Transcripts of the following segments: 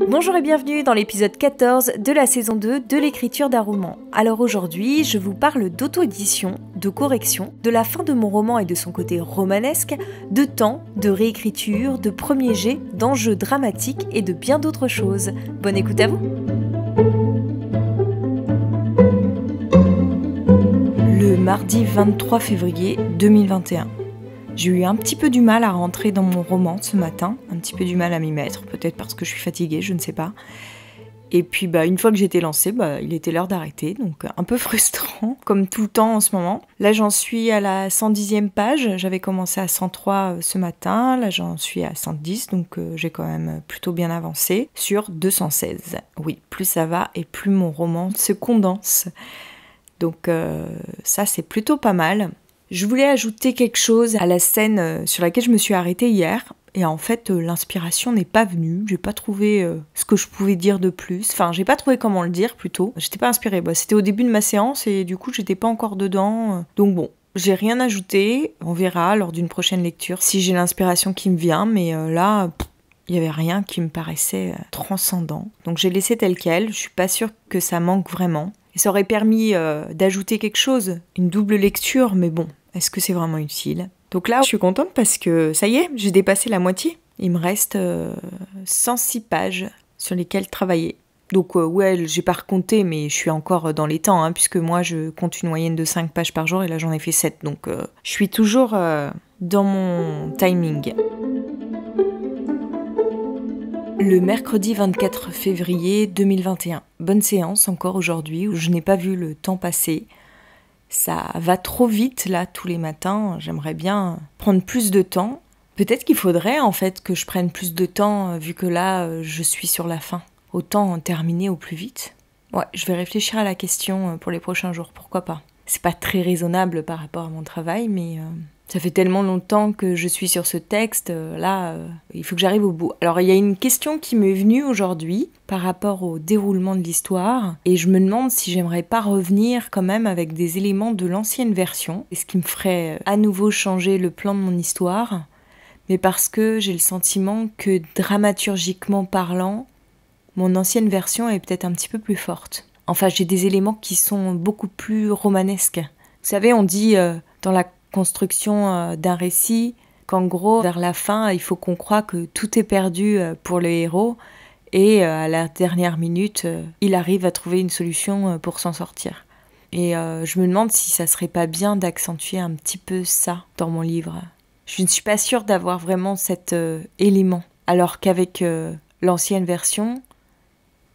Bonjour et bienvenue dans l'épisode 14 de la saison 2 de l'écriture d'un roman. Alors aujourd'hui, je vous parle d'auto-édition, de correction, de la fin de mon roman et de son côté romanesque, de temps, de réécriture, de premier jet, d'enjeux dramatiques et de bien d'autres choses. Bonne écoute à vous! Le mardi 23 février 2021. J'ai eu un petit peu du mal à rentrer dans mon roman ce matin, un petit peu du mal à m'y mettre, peut-être parce que je suis fatiguée, je ne sais pas. Et puis une fois que j'étais lancée, il était l'heure d'arrêter, donc un peu frustrant, comme tout le temps en ce moment. Là j'en suis à la 110e page, j'avais commencé à 103 ce matin, là j'en suis à 110, donc j'ai quand même plutôt bien avancé, sur 216. Oui, plus ça va et plus mon roman se condense. Donc ça c'est plutôt pas mal. Je voulais ajouter quelque chose à la scène sur laquelle je me suis arrêtée hier. Et en fait, l'inspiration n'est pas venue. J'ai pas trouvé ce que je pouvais dire de plus. Enfin, j'ai pas trouvé comment le dire plutôt. J'étais pas inspirée. C'était au début de ma séance et du coup, j'étais pas encore dedans. Donc bon, j'ai rien ajouté. On verra lors d'une prochaine lecture si j'ai l'inspiration qui me vient. Mais là, il y avait rien qui me paraissait transcendant. Donc j'ai laissé tel quel. Je suis pas sûre que ça manque vraiment. Et ça aurait permis d'ajouter quelque chose, une double lecture, mais bon, est-ce que c'est vraiment utile ? Donc là, je suis contente parce que ça y est, j'ai dépassé la moitié. Il me reste 106 pages sur lesquelles travailler. Donc j'ai pas recompté, mais je suis encore dans les temps, puisque moi, je compte une moyenne de 5 pages par jour et là, j'en ai fait 7. Donc je suis toujours dans mon timing. Le mercredi 24 février 2021. Bonne séance encore aujourd'hui où je n'ai pas vu le temps passer. Ça va trop vite là tous les matins, j'aimerais bien prendre plus de temps. Peut-être qu'il faudrait en fait que je prenne plus de temps vu que là je suis sur la fin. Autant en terminer au plus vite. Ouais, je vais réfléchir à la question pour les prochains jours, pourquoi pas. C'est pas très raisonnable par rapport à mon travail, mais ça fait tellement longtemps que je suis sur ce texte, il faut que j'arrive au bout. Alors il y a une question qui m'est venue aujourd'hui par rapport au déroulement de l'histoire, et je me demande si j'aimerais pas revenir quand même avec des éléments de l'ancienne version, et ce qui me ferait à nouveau changer le plan de mon histoire, mais parce que j'ai le sentiment que dramaturgiquement parlant, mon ancienne version est peut-être un petit peu plus forte. Enfin, j'ai des éléments qui sont beaucoup plus romanesques. Vous savez, on dit dans la construction d'un récit qu'en gros, vers la fin, il faut qu'on croie que tout est perdu pour le héros et à la dernière minute, il arrive à trouver une solution pour s'en sortir. Et je me demande si ça serait pas bien d'accentuer un petit peu ça dans mon livre. Je ne suis pas sûre d'avoir vraiment cet élément, alors qu'avec l'ancienne version,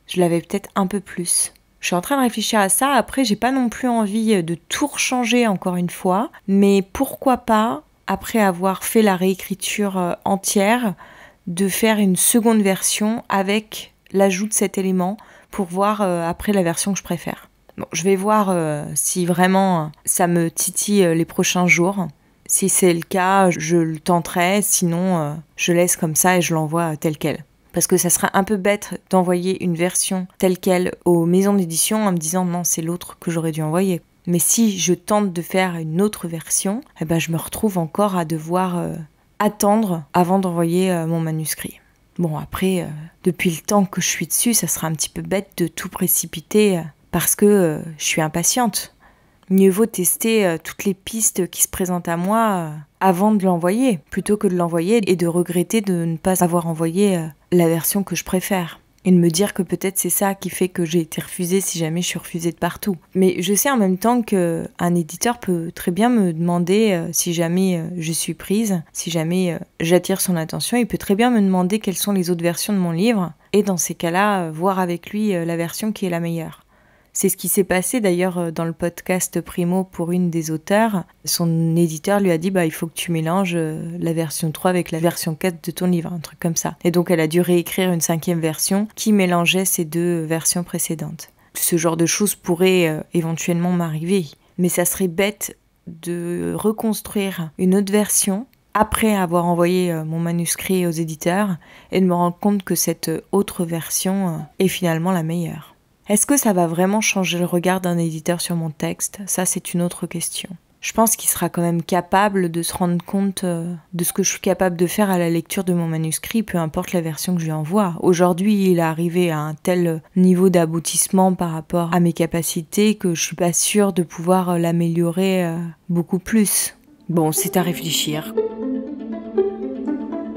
je l'avais peut-être un peu plus. Je suis en train de réfléchir à ça, après j'ai pas non plus envie de tout rechanger encore une fois, mais pourquoi pas, après avoir fait la réécriture entière, de faire une seconde version avec l'ajout de cet élément pour voir après la version que je préfère. Bon, je vais voir si vraiment ça me titille les prochains jours. Si c'est le cas, je le tenterai, sinon je laisse comme ça et je l'envoie tel quel. Parce que ça serait un peu bête d'envoyer une version telle quelle aux maisons d'édition en me disant non, c'est l'autre que j'aurais dû envoyer. Mais si je tente de faire une autre version, je me retrouve encore à devoir attendre avant d'envoyer mon manuscrit. Bon, après, depuis le temps que je suis dessus, ça sera un petit peu bête de tout précipiter parce que je suis impatiente. Mieux vaut tester toutes les pistes qui se présentent à moi avant de l'envoyer, plutôt que de l'envoyer et de regretter de ne pas avoir envoyé la version que je préfère. Et de me dire que peut-être c'est ça qui fait que j'ai été refusée si jamais je suis refusée de partout. Mais je sais en même temps qu'un éditeur peut très bien me demander, si jamais je suis prise, si jamais j'attire son attention, il peut très bien me demander quelles sont les autres versions de mon livre, et dans ces cas-là, voir avec lui la version qui est la meilleure. C'est ce qui s'est passé d'ailleurs dans le podcast Primo pour une des auteurs. Son éditeur lui a dit il faut que tu mélanges la version 3 avec la version 4 de ton livre, un truc comme ça. Et donc elle a dû réécrire une 5e version qui mélangeait ces deux versions précédentes. Ce genre de choses pourrait éventuellement m'arriver, mais ça serait bête de reconstruire une autre version après avoir envoyé mon manuscrit aux éditeurs et de me rendre compte que cette autre version est finalement la meilleure. Est-ce que ça va vraiment changer le regard d'un éditeur sur mon texte ? Ça, c'est une autre question. je pense qu'il sera quand même capable de se rendre compte de ce que je suis capable de faire à la lecture de mon manuscrit, peu importe la version que je lui envoie. Aujourd'hui, il est arrivé à un tel niveau d'aboutissement par rapport à mes capacités que je suis pas sûre de pouvoir l'améliorer beaucoup plus. Bon, c'est à réfléchir.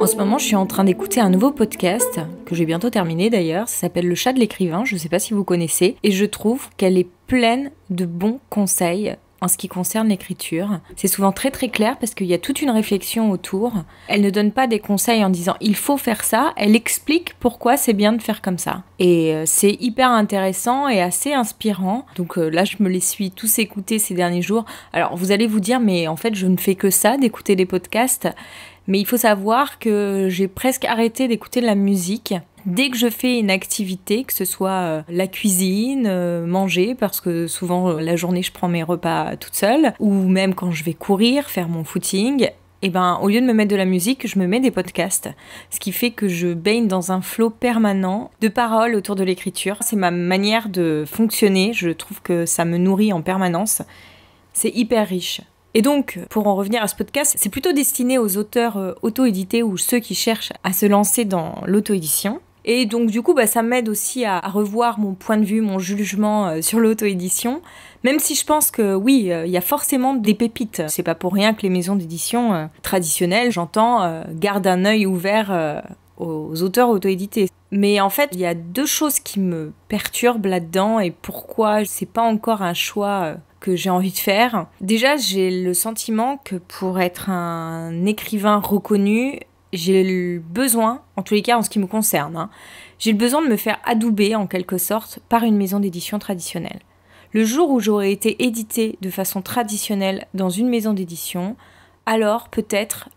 En ce moment, je suis en train d'écouter un nouveau podcast, que j'ai bientôt terminé d'ailleurs, ça s'appelle Le Chat de l'écrivain, je sais pas si vous connaissez, et je trouve qu'elle est pleine de bons conseils en ce qui concerne l'écriture. C'est souvent très très clair parce qu'il y a toute une réflexion autour. Elle ne donne pas des conseils en disant il faut faire ça, elle explique pourquoi c'est bien de faire comme ça. Et c'est hyper intéressant et assez inspirant. Donc là, je me les suis tous écoutés ces derniers jours. Alors vous allez vous dire mais en fait je ne fais que ça, d'écouter des podcasts. Mais il faut savoir que j'ai presque arrêté d'écouter de la musique. Dès que je fais une activité, que ce soit la cuisine, manger, parce que souvent la journée je prends mes repas toute seule, ou même quand je vais courir, faire mon footing, et ben au lieu de me mettre de la musique, je me mets des podcasts. Ce qui fait que je baigne dans un flot permanent de paroles autour de l'écriture. C'est ma manière de fonctionner, je trouve que ça me nourrit en permanence. C'est hyper riche. Et donc, pour en revenir à ce podcast, c'est plutôt destiné aux auteurs auto-édités ou ceux qui cherchent à se lancer dans l'auto-édition. Et donc du coup, ça m'aide aussi à revoir mon point de vue, mon jugement sur l'auto-édition. Même si je pense que oui, il y a forcément des pépites. C'est pas pour rien que les maisons d'édition traditionnelles, j'entends, gardent un œil ouvert aux auteurs auto-édités. Mais en fait, il y a deux choses qui me perturbent là-dedans et pourquoi c'est pas encore un choix que j'ai envie de faire. Déjà, j'ai le sentiment que pour être un écrivain reconnu, j'ai le besoin, en tous les cas en ce qui me concerne, j'ai le besoin de me faire adouber en quelque sorte par une maison d'édition traditionnelle. Le jour où j'aurai été éditée de façon traditionnelle dans une maison d'édition, alors peut-être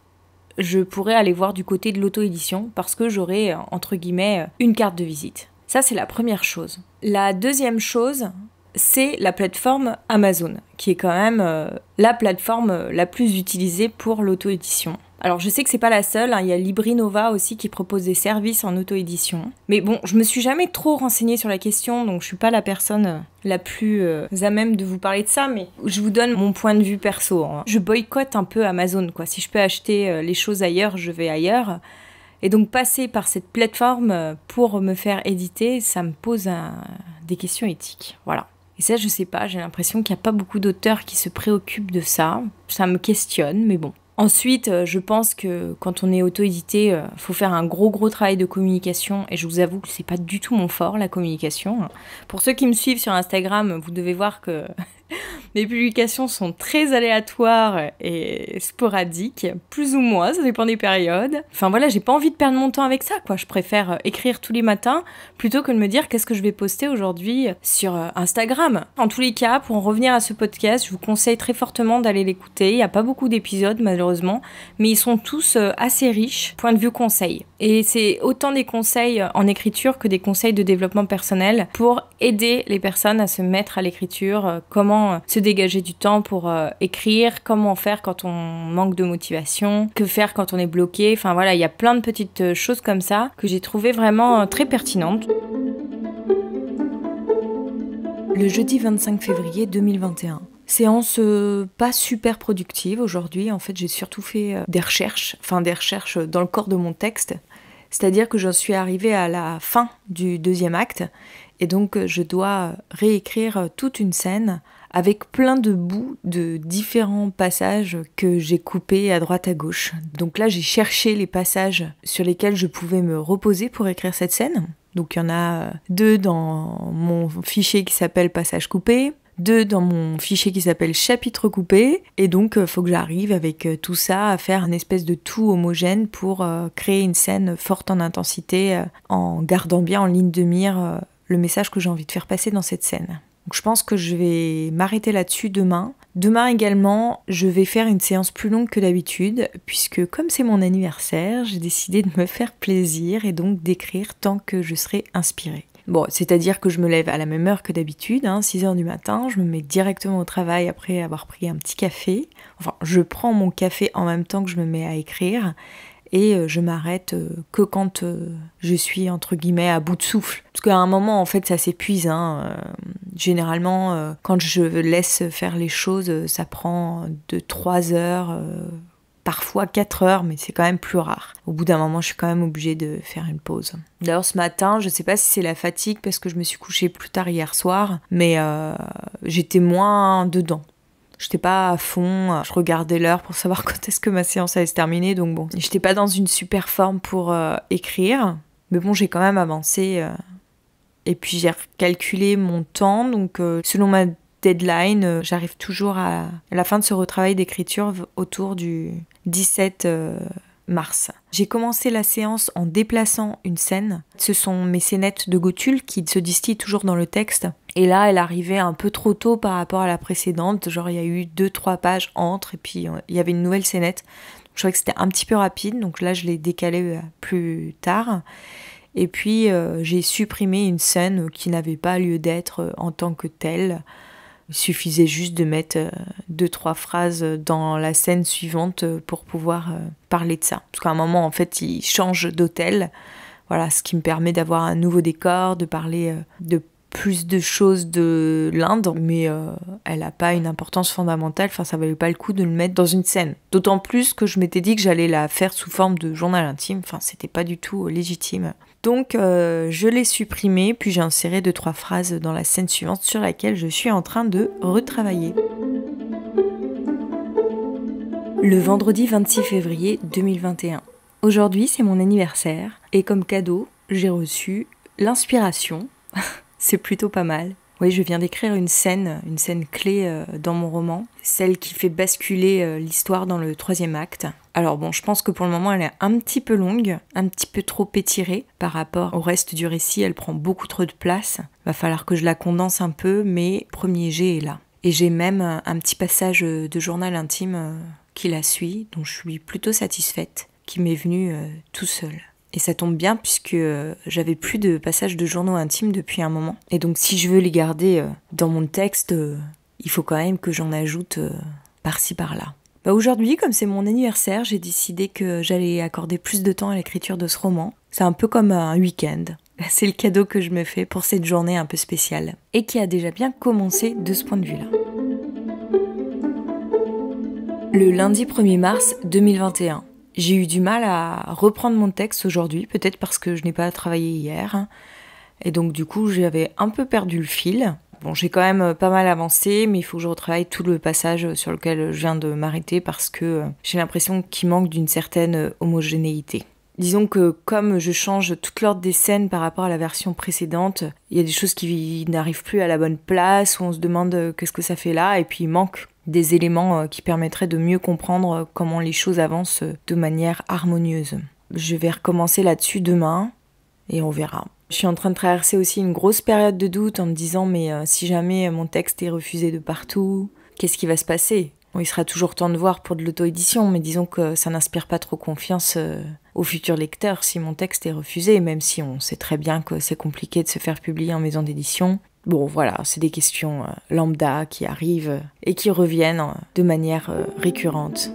je pourrais aller voir du côté de l'auto-édition parce que j'aurai, entre guillemets, une carte de visite. Ça, c'est la première chose. La deuxième chose, c'est la plateforme Amazon, qui est quand même la plateforme la plus utilisée pour l'auto-édition. Alors je sais que c'est pas la seule, il y a Librinova aussi qui propose des services en auto-édition. Mais bon, je me suis jamais trop renseignée sur la question, donc je suis pas la personne la plus à même de vous parler de ça, mais je vous donne mon point de vue perso. Je boycotte un peu Amazon, quoi. Si je peux acheter les choses ailleurs, je vais ailleurs. Et donc passer par cette plateforme pour me faire éditer, ça me pose des questions éthiques. Voilà. Et ça, je sais pas, j'ai l'impression qu'il n'y a pas beaucoup d'auteurs qui se préoccupent de ça. Ça me questionne, mais bon. Ensuite, je pense que quand on est auto-édité, faut faire un gros travail de communication et je vous avoue que c'est pas du tout mon fort, la communication. Pour ceux qui me suivent sur Instagram, vous devez voir que mes publications sont très aléatoires et sporadiques, plus ou moins, ça dépend des périodes. Enfin voilà, j'ai pas envie de perdre mon temps avec ça, quoi. Je préfère écrire tous les matins plutôt que de me dire qu'est-ce que je vais poster aujourd'hui sur Instagram. En tous les cas, pour en revenir à ce podcast, je vous conseille très fortement d'aller l'écouter. Il y a pas beaucoup d'épisodes malheureusement, mais ils sont tous assez riches, point de vue conseil. Et c'est autant des conseils en écriture que des conseils de développement personnel pour aider les personnes à se mettre à l'écriture, comment se dégager du temps pour écrire, comment faire quand on manque de motivation, que faire quand on est bloqué. Enfin voilà, il y a plein de petites choses comme ça que j'ai trouvées vraiment très pertinentes. Le jeudi 25 février 2021. Séance pas super productive aujourd'hui. En fait, j'ai surtout fait des recherches dans le corps de mon texte. C'est-à-dire que j'en suis arrivée à la fin du deuxième acte et donc je dois réécrire toute une scène avec plein de bouts de différents passages que j'ai coupés à droite à gauche. Donc là, j'ai cherché les passages sur lesquels je pouvais me reposer pour écrire cette scène. Donc il y en a 2 dans mon fichier qui s'appelle passage coupé, 2 dans mon fichier qui s'appelle chapitre coupé, et donc faut que j'arrive avec tout ça à faire une espèce de tout homogène pour créer une scène forte en intensité en gardant bien en ligne de mire le message que j'ai envie de faire passer dans cette scène. Donc je pense que je vais m'arrêter là-dessus demain. Demain également, je vais faire une séance plus longue que d'habitude, puisque comme c'est mon anniversaire, j'ai décidé de me faire plaisir et donc d'écrire tant que je serai inspirée. Bon, c'est-à-dire que je me lève à la même heure que d'habitude, 6h du matin, je me mets directement au travail après avoir pris un petit café. Enfin, je prends mon café en même temps que je me mets à écrire. et je m'arrête que quand je suis entre guillemets à bout de souffle. Parce qu'à un moment en fait ça s'épuise. Généralement quand je laisse faire les choses ça prend de 3 heures, parfois 4 heures, mais c'est quand même plus rare. Au bout d'un moment je suis quand même obligée de faire une pause. D'ailleurs ce matin je sais pas si c'est la fatigue parce que je me suis couchée plus tard hier soir, mais j'étais moins dedans. J'étais pas à fond, je regardais l'heure pour savoir quand est-ce que ma séance allait se terminer, donc bon. J'étais pas dans une super forme pour écrire, mais bon, j'ai quand même avancé. Et puis j'ai calculé mon temps, donc selon ma deadline, j'arrive toujours à la fin de ce retravail d'écriture autour du 17 mars. J'ai commencé la séance en déplaçant une scène. Ce sont mes scénettes de Gotulle qui se distillent toujours dans le texte. Et là, elle arrivait un peu trop tôt par rapport à la précédente. Genre, il y a eu 2-3 pages entre et puis il y avait une nouvelle scénette. Donc, je trouvais que c'était un petit peu rapide. Donc là, je l'ai décalé plus tard. Et puis, j'ai supprimé une scène qui n'avait pas lieu d'être en tant que telle. Il suffisait juste de mettre 2-3 phrases dans la scène suivante pour pouvoir parler de ça. Parce qu'à un moment, en fait, il change d'hôtel. Voilà, ce qui me permet d'avoir un nouveau décor, de parler de plus de choses de l'Inde, mais elle n'a pas une importance fondamentale, enfin ça valait pas le coup de le mettre dans une scène. D'autant plus que je m'étais dit que j'allais la faire sous forme de journal intime, enfin c'était pas du tout légitime. Donc je l'ai supprimé, puis j'ai inséré 2-3 phrases dans la scène suivante sur laquelle je suis en train de retravailler. Le vendredi 26 février 2021. Aujourd'hui c'est mon anniversaire, et comme cadeau, j'ai reçu l'inspiration. C'est plutôt pas mal. Oui, je viens d'écrire une scène clé dans mon roman, celle qui fait basculer l'histoire dans le 3e acte. Alors bon, je pense que pour le moment elle est un petit peu longue, un petit peu trop étirée par rapport au reste du récit, elle prend beaucoup trop de place. Va falloir que je la condense un peu, mais premier jet est là. Et j'ai même un petit passage de journal intime qui la suit, dont je suis plutôt satisfaite, qui m'est venu tout seul. Et ça tombe bien puisque j'avais plus de passages de journaux intimes depuis un moment. Et donc si je veux les garder dans mon texte, il faut quand même que j'en ajoute par-ci par-là. Aujourd'hui, comme c'est mon anniversaire, j'ai décidé que j'allais accorder plus de temps à l'écriture de ce roman. C'est un peu comme un week-end. C'est le cadeau que je me fais pour cette journée un peu spéciale. Et qui a déjà bien commencé de ce point de vue-là. Le lundi 1er mars 2021. J'ai eu du mal à reprendre mon texte aujourd'hui, peut-être parce que je n'ai pas travaillé hier. Et donc du coup, j'avais un peu perdu le fil. Bon, j'ai quand même pas mal avancé, mais il faut que je retravaille tout le passage sur lequel je viens de m'arrêter parce que j'ai l'impression qu'il manque d'une certaine homogénéité. Disons que comme je change toute l'ordre des scènes par rapport à la version précédente, il y a des choses qui n'arrivent plus à la bonne place, où on se demande qu'est-ce que ça fait là, et puis il manque des éléments qui permettraient de mieux comprendre comment les choses avancent de manière harmonieuse. Je vais recommencer là-dessus demain et on verra. Je suis en train de traverser aussi une grosse période de doute en me disant mais si jamais mon texte est refusé de partout, qu'est-ce qui va se passer ? Bon, il sera toujours temps de voir pour de l'auto-édition, mais disons que ça n'inspire pas trop confiance aux futurs lecteurs si mon texte est refusé, même si on sait très bien que c'est compliqué de se faire publier en maison d'édition. Bon voilà, c'est des questions lambda qui arrivent et qui reviennent de manière récurrente.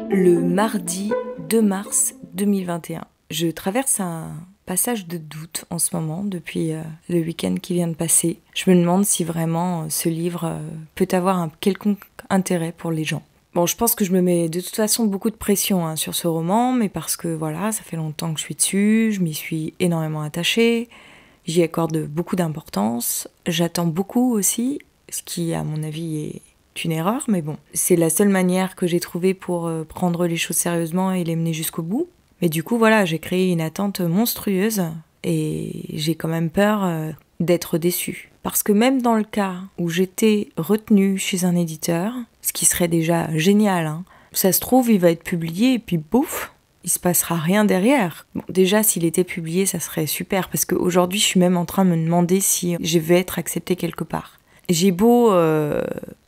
Le mardi 2 mars 2021. Je traverse un passage de doute en ce moment depuis le week-end qui vient de passer. Je me demande si vraiment ce livre peut avoir un quelconque intérêt pour les gens. Bon, je pense que je me mets de toute façon beaucoup de pression sur ce roman, mais parce que voilà, ça fait longtemps que je suis dessus, je m'y suis énormément attachée. J'y accorde beaucoup d'importance, j'attends beaucoup aussi, ce qui à mon avis est une erreur, mais bon, c'est la seule manière que j'ai trouvée pour prendre les choses sérieusement et les mener jusqu'au bout. Mais du coup voilà, j'ai créé une attente monstrueuse et j'ai quand même peur d'être déçue. Parce que même dans le cas où j'étais retenue chez un éditeur, ce qui serait déjà génial, ça se trouve il va être publié et puis bouf, il se passera rien derrière. Bon, déjà, s'il était publié, ça serait super, parce qu'aujourd'hui, je suis même en train de me demander si je vais être acceptée quelque part. J'ai beau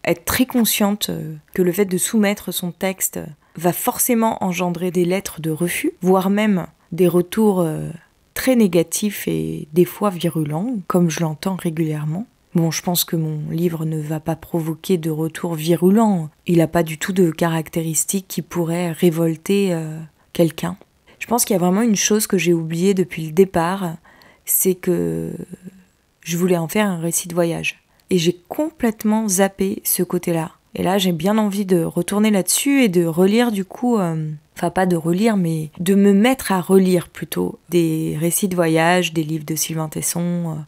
être très consciente que le fait de soumettre son texte va forcément engendrer des lettres de refus, voire même des retours très négatifs et des fois virulents, comme je l'entends régulièrement. Bon, je pense que mon livre ne va pas provoquer de retour virulent. Il n'a pas du tout de caractéristiques qui pourraient révolter quelqu'un. Je pense qu'il y a vraiment une chose que j'ai oubliée depuis le départ, c'est que je voulais en faire un récit de voyage. Et j'ai complètement zappé ce côté-là. Et là, j'ai bien envie de retourner là-dessus et de relire du coup, enfin pas de relire, mais de me mettre à relire plutôt des récits de voyage, des livres de Sylvain Tesson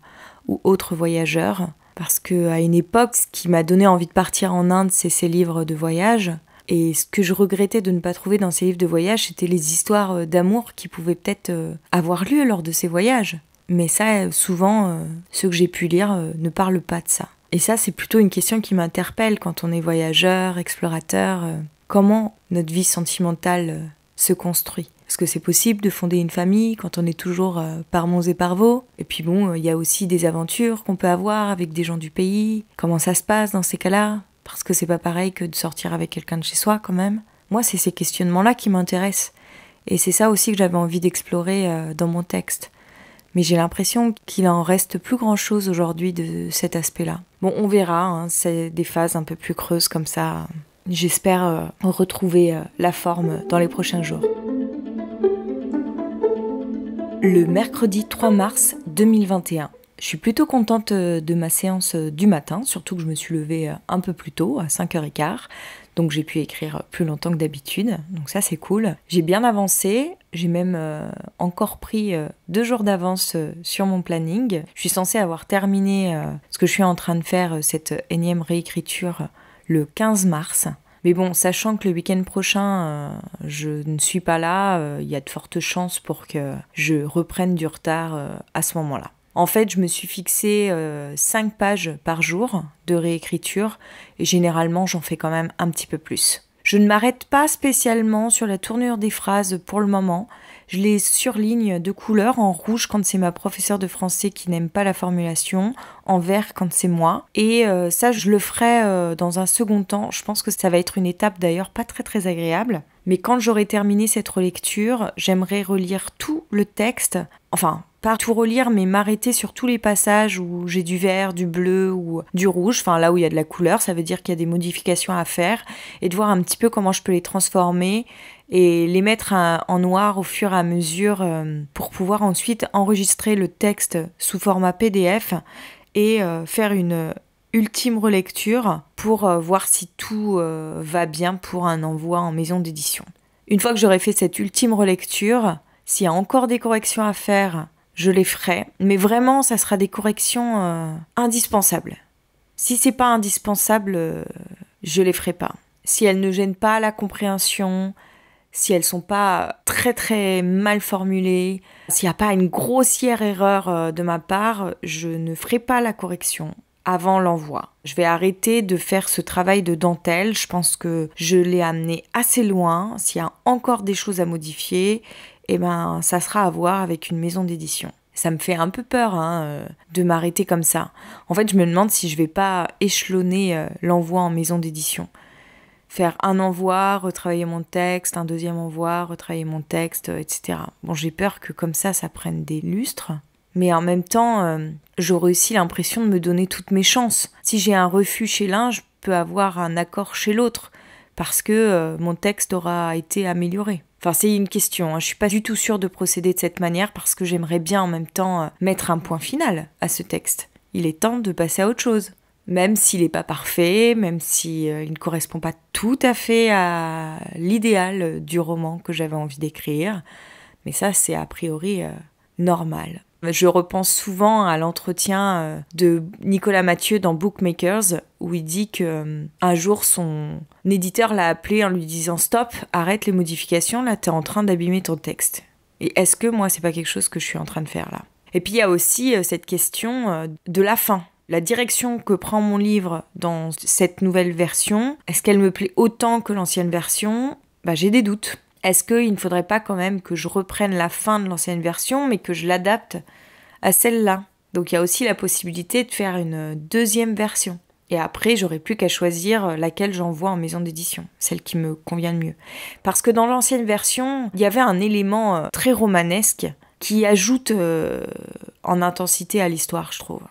ou autres voyageurs. Parce qu'à une époque, ce qui m'a donné envie de partir en Inde, c'est ces livres de voyage. Et ce que je regrettais de ne pas trouver dans ces livres de voyage, c'était les histoires d'amour qui pouvaient peut-être avoir lieu lors de ces voyages. Mais ça, souvent, ceux que j'ai pu lire ne parlent pas de ça. Et ça, c'est plutôt une question qui m'interpelle quand on est voyageur, explorateur. Comment notre vie sentimentale se construit ? Est-ce que c'est possible de fonder une famille quand on est toujours par monts et par vaux ? Et puis bon, il y a aussi des aventures qu'on peut avoir avec des gens du pays. Comment ça se passe dans ces cas-là ? Parce que c'est pas pareil que de sortir avec quelqu'un de chez soi quand même. Moi, c'est ces questionnements-là qui m'intéressent. Et c'est ça aussi que j'avais envie d'explorer dans mon texte. Mais j'ai l'impression qu'il en reste plus grand-chose aujourd'hui de cet aspect-là. Bon, on verra, hein, c'est des phases un peu plus creuses comme ça. J'espère retrouver la forme dans les prochains jours. Le mercredi 3 mars 2021. Je suis plutôt contente de ma séance du matin, surtout que je me suis levée un peu plus tôt, à 5h15. Donc j'ai pu écrire plus longtemps que d'habitude, donc ça c'est cool. J'ai bien avancé, j'ai même encore pris 2 jours d'avance sur mon planning. Je suis censée avoir terminé ce que je suis en train de faire, cette énième réécriture, le 15 mars. Mais bon, sachant que le week-end prochain, je ne suis pas là, il y a de fortes chances pour que je reprenne du retard à ce moment-là. En fait, je me suis fixé 5 pages par jour de réécriture et généralement, j'en fais quand même un petit peu plus. Je ne m'arrête pas spécialement sur la tournure des phrases pour le moment. Je les surligne de couleur, en rouge quand c'est ma professeure de français qui n'aime pas la formulation, en vert quand c'est moi. Et ça, je le ferai dans un second temps. Je pense que ça va être une étape d'ailleurs pas très très agréable. Mais quand j'aurai terminé cette relecture, j'aimerais relire tout le texte. Enfin, pas tout relire, mais m'arrêter sur tous les passages où j'ai du vert, du bleu ou du rouge. Enfin, là où il y a de la couleur, ça veut dire qu'il y a des modifications à faire. Et de voir un petit peu comment je peux les transformer et les mettre en noir au fur et à mesure pour pouvoir ensuite enregistrer le texte sous format PDF et faire une ultime relecture pour voir si tout va bien pour un envoi en maison d'édition. Une fois que j'aurai fait cette ultime relecture, s'il y a encore des corrections à faire, je les ferai. Mais vraiment, ça sera des corrections indispensables. Si c'est pas indispensable, je les ferai pas. Si elles ne gênent pas la compréhension, si elles sont pas très très mal formulées, s'il n'y a pas une grossière erreur de ma part, je ne ferai pas la correction avant l'envoi. Je vais arrêter de faire ce travail de dentelle. Je pense que je l'ai amené assez loin. S'il y a encore des choses à modifier, ça sera à voir avec une maison d'édition. Ça me fait un peu peur de m'arrêter comme ça. En fait, je me demande si je vais pas échelonner l'envoi en maison d'édition. Faire un envoi, retravailler mon texte, un deuxième envoi, retravailler mon texte, etc. Bon, j'ai peur que comme ça prenne des lustres. Mais en même temps, j'aurais aussi l'impression de me donner toutes mes chances. Si j'ai un refus chez l'un, je peux avoir un accord chez l'autre, parce que mon texte aura été amélioré. Enfin, c'est une question, je suis pas du tout sûre de procéder de cette manière, parce que j'aimerais bien en même temps mettre un point final à ce texte. Il est temps de passer à autre chose. Même s'il n'est pas parfait, même s'il ne correspond pas tout à fait à l'idéal du roman que j'avais envie d'écrire. Mais ça, c'est a priori normal. Je repense souvent à l'entretien de Nicolas Mathieu dans Bookmakers, où il dit qu'un jour, son éditeur l'a appelé en lui disant « Stop, arrête les modifications, là, t'es en train d'abîmer ton texte. » Et est-ce que moi, c'est pas quelque chose que je suis en train de faire là ? Et puis, il y a aussi cette question de la fin. La direction que prend mon livre dans cette nouvelle version, est-ce qu'elle me plaît autant que l'ancienne version ? J'ai des doutes. Est-ce qu'il ne faudrait pas quand même que je reprenne la fin de l'ancienne version, mais que je l'adapte à celle-là ? Donc il y a aussi la possibilité de faire une deuxième version. Et après, j'aurai plus qu'à choisir laquelle j'envoie en maison d'édition, celle qui me convient le mieux. Parce que dans l'ancienne version, il y avait un élément très romanesque qui ajoute en intensité à l'histoire, je trouve.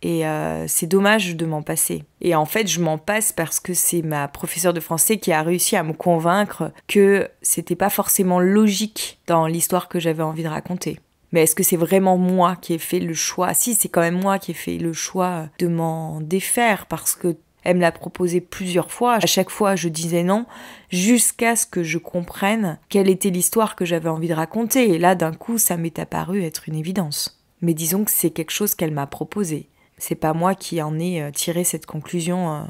Et c'est dommage de m'en passer. Et en fait, je m'en passe parce que c'est ma professeure de français qui a réussi à me convaincre que c'était pas forcément logique dans l'histoire que j'avais envie de raconter. Mais est-ce que c'est vraiment moi qui ai fait le choix? Si, c'est quand même moi qui ai fait le choix de m'en défaire parce que elle me l'a proposé plusieurs fois. À chaque fois, je disais non jusqu'à ce que je comprenne quelle était l'histoire que j'avais envie de raconter. Et là, d'un coup, ça m'est apparu être une évidence. Mais disons que c'est quelque chose qu'elle m'a proposé. C'est pas moi qui en ai tiré cette conclusion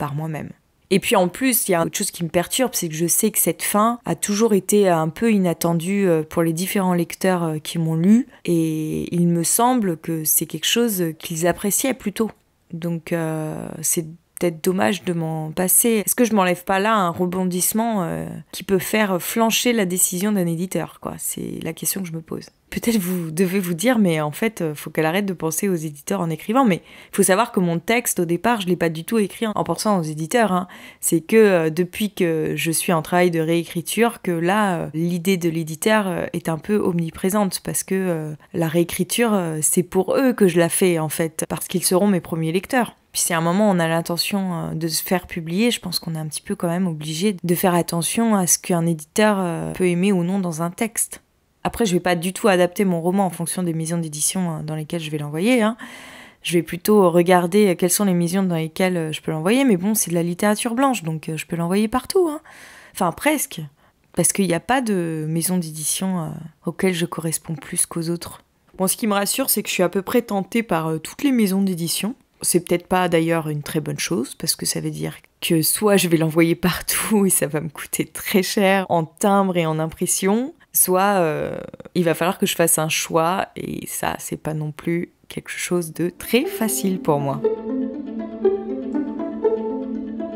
par moi-même. Et puis en plus, il y a autre chose qui me perturbe, c'est que je sais que cette fin a toujours été un peu inattendue pour les différents lecteurs qui m'ont lu. Et il me semble que c'est quelque chose qu'ils appréciaient plutôt. Donc c'est peut-être dommage de m'en passer. Est-ce que je m'enlève pas là un rebondissement qui peut faire flancher la décision d'un éditeur, quoi? C'est la question que je me pose. Peut-être vous devez vous dire, mais en fait, faut qu'elle arrête de penser aux éditeurs en écrivant. Mais il faut savoir que mon texte, au départ, je l'ai pas du tout écrit en pensant aux éditeurs, hein. C'est que depuis que je suis en travail de réécriture, que là, l'idée de l'éditeur est un peu omniprésente. Parce que la réécriture, c'est pour eux que je la fais, en fait. Parce qu'ils seront mes premiers lecteurs. Puis si à un moment on a l'intention de se faire publier, je pense qu'on est un petit peu quand même obligé de faire attention à ce qu'un éditeur peut aimer ou non dans un texte. Après, je vais pas du tout adapter mon roman en fonction des maisons d'édition dans lesquelles je vais l'envoyer, hein. Je vais plutôt regarder quelles sont les maisons dans lesquelles je peux l'envoyer, mais bon, c'est de la littérature blanche, donc je peux l'envoyer partout, hein. Enfin, presque. Parce qu'il n'y a pas de maison d'édition auxquelles je corresponds plus qu'aux autres. Bon, ce qui me rassure, c'est que je suis à peu près tentée par toutes les maisons d'édition. C'est peut-être pas d'ailleurs une très bonne chose, parce que ça veut dire que soit je vais l'envoyer partout et ça va me coûter très cher en timbre et en impression, soit il va falloir que je fasse un choix, et ça, c'est pas non plus quelque chose de très facile pour moi.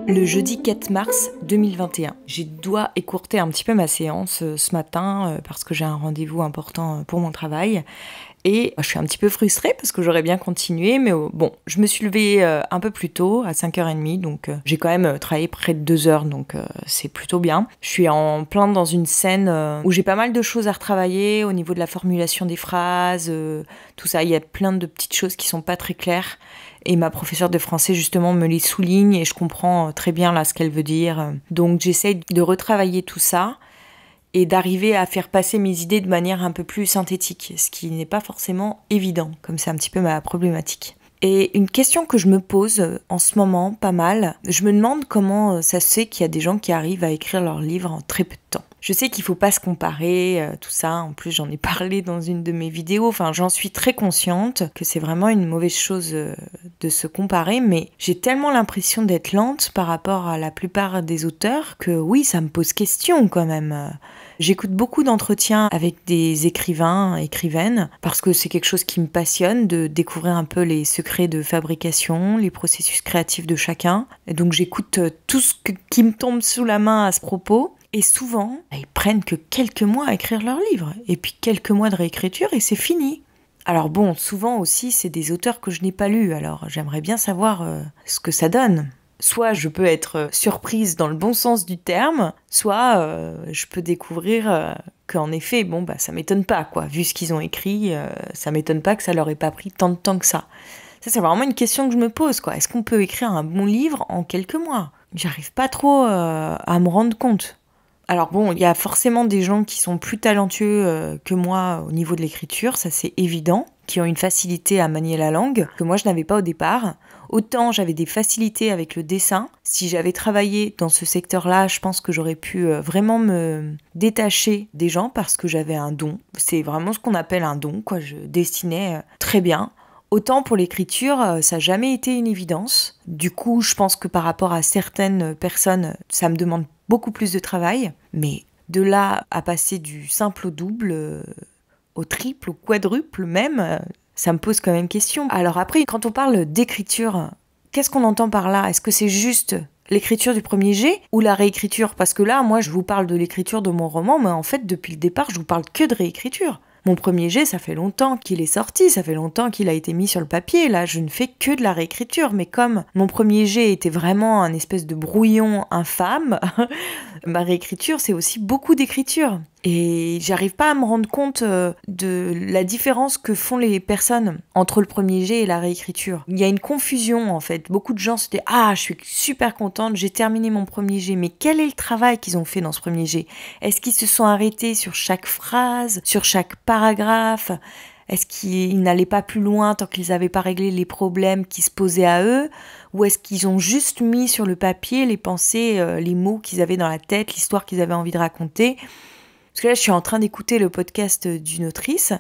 Le jeudi 4 mars 2021. Je dois écourter un petit peu ma séance ce matin parce que j'ai un rendez-vous important pour mon travail. Et je suis un petit peu frustrée parce que j'aurais bien continué, mais bon, je me suis levée un peu plus tôt, à 5h30, donc j'ai quand même travaillé près de 2 heures, donc c'est plutôt bien. Je suis en plein dans une scène où j'ai pas mal de choses à retravailler au niveau de la formulation des phrases, tout ça. Il y a plein de petites choses qui sont pas très claires. Et ma professeure de français, justement, me les souligne et je comprends très bien là ce qu'elle veut dire. Donc j'essaye de retravailler tout ça et d'arriver à faire passer mes idées de manière un peu plus synthétique, ce qui n'est pas forcément évident, comme c'est un petit peu ma problématique. Et une question que je me pose en ce moment, pas mal, je me demande comment ça se fait qu'il y a des gens qui arrivent à écrire leurs livres en très peu de temps. Je sais qu'il faut pas se comparer, tout ça, en plus j'en ai parlé dans une de mes vidéos, enfin j'en suis très consciente que c'est vraiment une mauvaise chose de se comparer, mais j'ai tellement l'impression d'être lente par rapport à la plupart des auteurs que oui, ça me pose question quand même. J'écoute beaucoup d'entretiens avec des écrivains, écrivaines, parce que c'est quelque chose qui me passionne, de découvrir un peu les secrets de fabrication, les processus créatifs de chacun. Et donc j'écoute tout ce qui me tombe sous la main à ce propos. Et souvent, ils prennent que quelques mois à écrire leur livre, et puis quelques mois de réécriture, et c'est fini. Alors bon, souvent aussi, c'est des auteurs que je n'ai pas lus, alors j'aimerais bien savoir ce que ça donne. Soit je peux être surprise dans le bon sens du terme, soit je peux découvrir qu'en effet, bon, bah, ça m'étonne pas, quoi. Vu ce qu'ils ont écrit, ça m'étonne pas que ça leur ait pas pris tant de temps que ça. Ça, c'est vraiment une question que je me pose, quoi. Est-ce qu'on peut écrire un bon livre en quelques mois ? J'arrive pas trop à me rendre compte. Alors bon, il y a forcément des gens qui sont plus talentueux que moi au niveau de l'écriture, ça c'est évident, qui ont une facilité à manier la langue que moi je n'avais pas au départ. Autant j'avais des facilités avec le dessin. Si j'avais travaillé dans ce secteur-là, je pense que j'aurais pu vraiment me détacher des gens parce que j'avais un don. C'est vraiment ce qu'on appelle un don, quoi. Je dessinais très bien. Autant pour l'écriture, ça n'a jamais été une évidence. Du coup, je pense que par rapport à certaines personnes, ça me demande beaucoup plus de travail. Mais de là à passer du simple au double, au triple, au quadruple même, ça me pose quand même question. Alors après, quand on parle d'écriture, qu'est-ce qu'on entend par là ? Est-ce que c'est juste l'écriture du premier jet ou la réécriture ? Parce que là, moi, je vous parle de l'écriture de mon roman, mais en fait, depuis le départ, je vous parle que de réécriture. Mon premier jet, ça fait longtemps qu'il est sorti, ça fait longtemps qu'il a été mis sur le papier. Là, je ne fais que de la réécriture. Mais comme mon premier jet était vraiment un espèce de brouillon infâme, Ma réécriture, c'est aussi beaucoup d'écriture. Et j'arrive pas à me rendre compte de la différence que font les personnes entre le premier jet et la réécriture. Il y a une confusion en fait. Beaucoup de gens se disent « Ah, je suis super contente, j'ai terminé mon premier jet. » Mais quel est le travail qu'ils ont fait dans ce premier jet ? Est-ce qu'ils se sont arrêtés sur chaque phrase, sur chaque paragraphe ? Est-ce qu'ils n'allaient pas plus loin tant qu'ils n'avaient pas réglé les problèmes qui se posaient à eux ? Ou est-ce qu'ils ont juste mis sur le papier les pensées, les mots qu'ils avaient dans la tête, l'histoire qu'ils avaient envie de raconter ? Parce que là, je suis en train d'écouter le podcast d'une autrice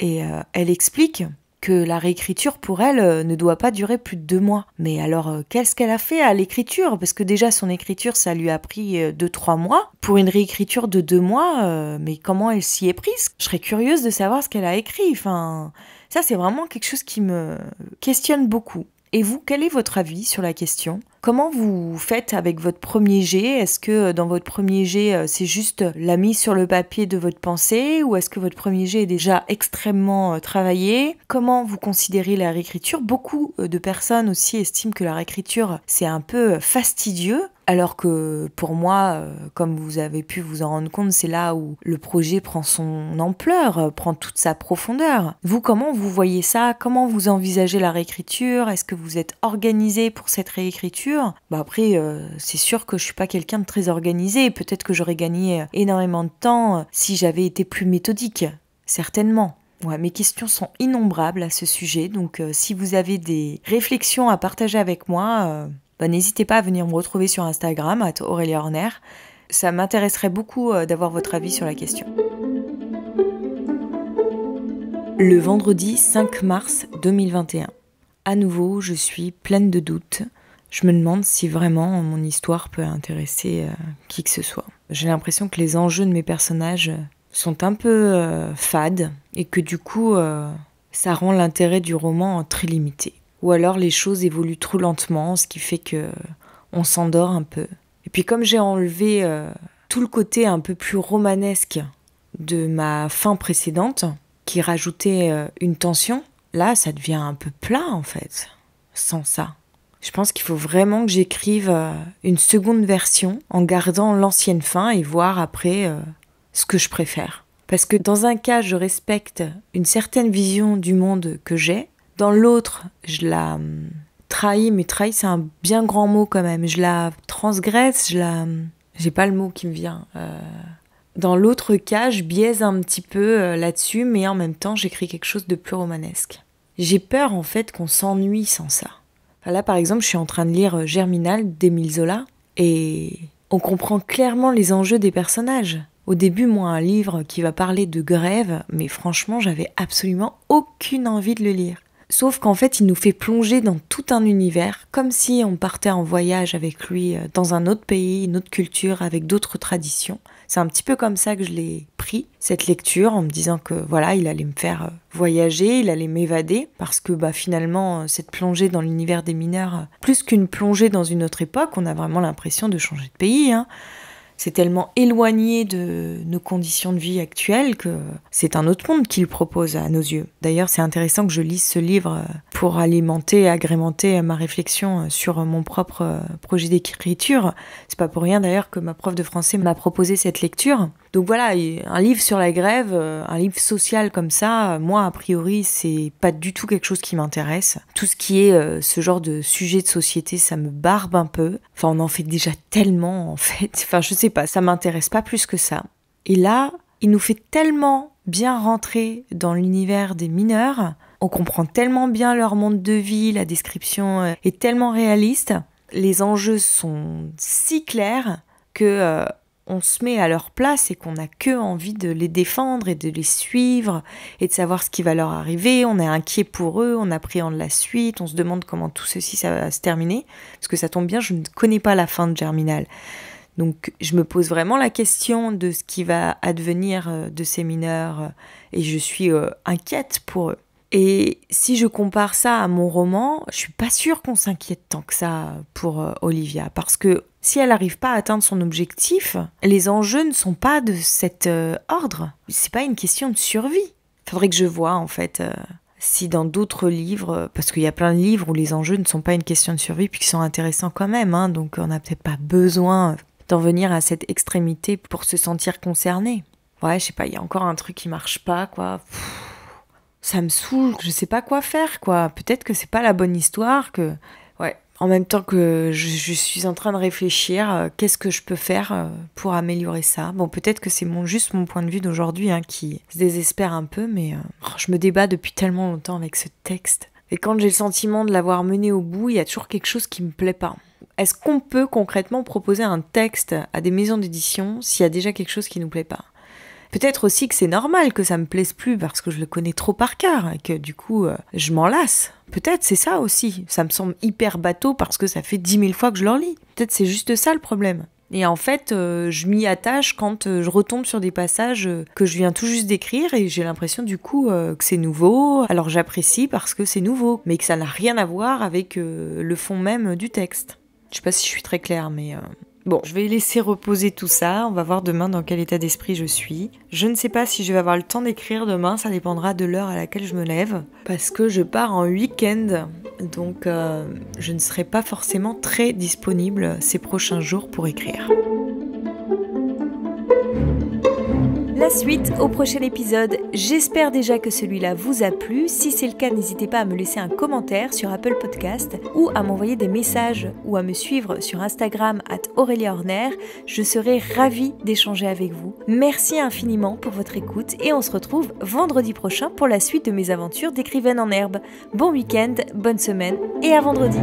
et elle explique que la réécriture, pour elle, ne doit pas durer plus de 2 mois. Mais alors, qu'est-ce qu'elle a fait à l'écriture ? Parce que déjà, son écriture, ça lui a pris 2-3 mois. Pour une réécriture de 2 mois, mais comment elle s'y est prise ? Je serais curieuse de savoir ce qu'elle a écrit. Enfin, ça, c'est vraiment quelque chose qui me questionne beaucoup. Et vous, quel est votre avis sur la question ? Comment vous faites avec votre premier jet ? Est-ce que dans votre premier jet, c'est juste la mise sur le papier de votre pensée ? Ou est-ce que votre premier jet est déjà extrêmement travaillé ? Comment vous considérez la réécriture ? Beaucoup de personnes aussi estiment que la réécriture, c'est un peu fastidieux. Alors que pour moi, comme vous avez pu vous en rendre compte, c'est là où le projet prend son ampleur, prend toute sa profondeur. Vous, comment vous voyez ça ? Comment vous envisagez la réécriture ? Est-ce que vous êtes organisé pour cette réécriture ? Après, c'est sûr que je suis pas quelqu'un de très organisé. Peut-être que j'aurais gagné énormément de temps si j'avais été plus méthodique. Certainement. Ouais, mes questions sont innombrables à ce sujet. Donc, si vous avez des réflexions à partager avec moi... n'hésitez pas à venir me retrouver sur Instagram, @AureliaHorner. Ça m'intéresserait beaucoup d'avoir votre avis sur la question. Le vendredi 5 mars 2021. À nouveau, je suis pleine de doutes. Je me demande si vraiment mon histoire peut intéresser qui que ce soit. J'ai l'impression que les enjeux de mes personnages sont un peu fades et que du coup, ça rend l'intérêt du roman très limité. Ou alors les choses évoluent trop lentement, ce qui fait que on s'endort un peu. Et puis comme j'ai enlevé tout le côté un peu plus romanesque de ma fin précédente, qui rajoutait une tension, là ça devient un peu plat en fait, sans ça. Je pense qu'il faut vraiment que j'écrive une seconde version en gardant l'ancienne fin et voir après ce que je préfère. Parce que dans un cas, je respecte une certaine vision du monde que j'ai. Dans l'autre, je la trahis, mais trahis c'est un bien grand mot quand même. Je la transgresse, j'ai pas le mot qui me vient. Dans l'autre cas, je biaise un petit peu là-dessus, mais en même temps, j'écris quelque chose de plus romanesque. J'ai peur en fait qu'on s'ennuie sans ça. Là, par exemple, je suis en train de lire Germinal d'Émile Zola, et on comprend clairement les enjeux des personnages. Au début, moi, un livre qui va parler de grève, mais franchement, j'avais absolument aucune envie de le lire. Sauf qu'en fait, il nous fait plonger dans tout un univers, comme si on partait en voyage avec lui dans un autre pays, une autre culture, avec d'autres traditions. C'est un petit peu comme ça que je l'ai pris, cette lecture, en me disant que voilà, il allait me faire voyager, il allait m'évader, parce que finalement, cette plongée dans l'univers des mineurs, plus qu'une plongée dans une autre époque, on a vraiment l'impression de changer de pays, C'est tellement éloigné de nos conditions de vie actuelles que c'est un autre monde qu'il propose à nos yeux. D'ailleurs, c'est intéressant que je lise ce livre pour alimenter et agrémenter ma réflexion sur mon propre projet d'écriture. C'est pas pour rien d'ailleurs que ma prof de français m'a proposé cette lecture. Donc voilà, un livre sur la grève, un livre social comme ça, moi a priori c'est pas du tout quelque chose qui m'intéresse. Tout ce qui est ce genre de sujet de société, ça me barbe un peu. Enfin on en fait déjà tellement en fait. Enfin je sais pas, ça m'intéresse pas plus que ça. Et là, il nous fait tellement bien rentrer dans l'univers des mineurs, on comprend tellement bien leur monde de vie, la description est tellement réaliste, les enjeux sont si clairs que... on se met à leur place et qu'on n'a que envie de les défendre et de les suivre et de savoir ce qui va leur arriver. On est inquiet pour eux, on appréhende la suite, on se demande comment tout ceci ça va se terminer. Parce que ça tombe bien, je ne connais pas la fin de Germinal. Donc je me pose vraiment la question de ce qui va advenir de ces mineurs et je suis inquiète pour eux. Et si je compare ça à mon roman, je suis pas sûre qu'on s'inquiète tant que ça pour Olivia, parce que si elle n'arrive pas à atteindre son objectif, les enjeux ne sont pas de cet ordre. C'est pas une question de survie. Faudrait que je voie en fait si dans d'autres livres, parce qu'il y a plein de livres où les enjeux ne sont pas une question de survie puis qui sont intéressants quand même, donc on n'a peut-être pas besoin d'en venir à cette extrémité pour se sentir concerné. Ouais, je sais pas, il y a encore un truc qui marche pas, quoi. Ça me saoule, je sais pas quoi faire, quoi. Peut-être que c'est pas la bonne histoire, que... Ouais, en même temps que je suis en train de réfléchir, qu'est-ce que je peux faire pour améliorer ça. Bon, peut-être que c'est juste mon point de vue d'aujourd'hui qui se désespère un peu, mais je me débat depuis tellement longtemps avec ce texte. Et quand j'ai le sentiment de l'avoir mené au bout, il y a toujours quelque chose qui me plaît pas. Est-ce qu'on peut concrètement proposer un texte à des maisons d'édition s'il y a déjà quelque chose qui nous plaît pas ? Peut-être aussi que c'est normal que ça me plaise plus parce que je le connais trop par cœur et que du coup, je m'en lasse. Peut-être c'est ça aussi. Ça me semble hyper bateau parce que ça fait 10 000 fois que je le relis. Peut-être c'est juste ça le problème. Et en fait, je m'y attache quand je retombe sur des passages que je viens tout juste d'écrire et j'ai l'impression du coup que c'est nouveau. Alors j'apprécie parce que c'est nouveau, mais que ça n'a rien à voir avec le fond même du texte. Je sais pas si je suis très claire, mais... Bon, je vais laisser reposer tout ça, on va voir demain dans quel état d'esprit je suis. Je ne sais pas si je vais avoir le temps d'écrire demain, ça dépendra de l'heure à laquelle je me lève, parce que je pars en week-end, donc je ne serai pas forcément très disponible ces prochains jours pour écrire. La suite au prochain épisode. J'espère déjà que celui-là vous a plu. Si c'est le cas, n'hésitez pas à me laisser un commentaire sur Apple Podcast ou à m'envoyer des messages ou à me suivre sur Instagram @AureliaHorner. Je serai ravie d'échanger avec vous. Merci infiniment pour votre écoute et on se retrouve vendredi prochain pour la suite de mes aventures d'écrivaine en herbe. Bon week-end, bonne semaine et à vendredi.